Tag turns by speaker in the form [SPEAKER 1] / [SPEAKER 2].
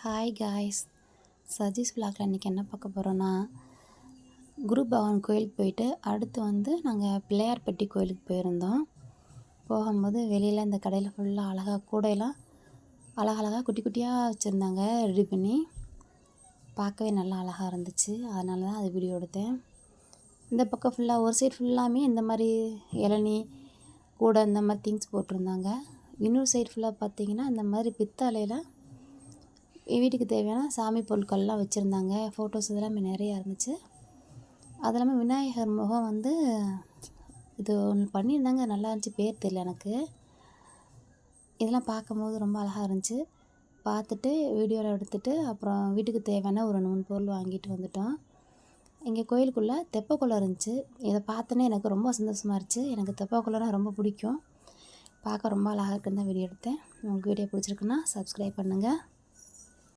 [SPEAKER 1] Hi guys. Satish விலாகில் இன்றைக்கி என்ன பார்க்க போகிறோன்னா, குரு பகவான் கோயிலுக்கு போயிட்டு அடுத்து நாங்கள் பிள்ளையார்பட்டி கோயிலுக்கு போயிருந்தோம். போகும்போது வெளியில் இந்த கடையில் ஃபுல்லாக அழகாக கூடையெல்லாம் அழகழகாக குட்டி குட்டியாக வச்சுருந்தாங்க, ரெடி பண்ணி பார்க்கவே நல்லா அழகாக இருந்துச்சு. அதனால தான் அது வீடியோ எடுத்தேன். இந்த பக்கம் ஃபுல்லாக ஒரு சைடு ஃபுல்லாமே இந்த மாதிரி இளநீ கூடை இந்த மாதிரி திங்ஸ் போட்டிருந்தாங்க. இன்னொரு சைடு ஃபுல்லாக பார்த்திங்கன்னா இந்த மாதிரி பித்தளையில் வீட்டுக்கு தேவையான சாமி பொருட்கள்லாம் வச்சுருந்தாங்க. ஃபோட்டோஸ் இதெல்லாமே நிறையா இருந்துச்சு. அது இல்லாமல் விநாயகர் முகம் இது ஒன்று பண்ணியிருந்தாங்க, நல்லா இருந்துச்சு, பேர் தெரியல எனக்கு. இதெல்லாம் பார்க்கும்போது ரொம்ப அழகாக இருந்துச்சு. பார்த்துட்டு வீடியோவில் எடுத்துகிட்டு அப்புறம் வீட்டுக்கு தேவையான ஒரு 3 பொருள் வாங்கிட்டு வந்துட்டோம். இங்கே கோயிலுக்குள்ளே தெப்பக்குளம் இருந்துச்சு. இதை பார்த்தோன்னே எனக்கு ரொம்ப சந்தோஷமாக இருந்துச்சு. எனக்கு தெப்பக்குளம்னா ரொம்ப பிடிக்கும். பார்க்க ரொம்ப அழகாக இருக்குன்னு தான் வீடியோ எடுத்தேன். உங்களுக்கு வீடியோ பிடிச்சிருக்குன்னா சப்ஸ்கிரைப் பண்ணுங்கள்.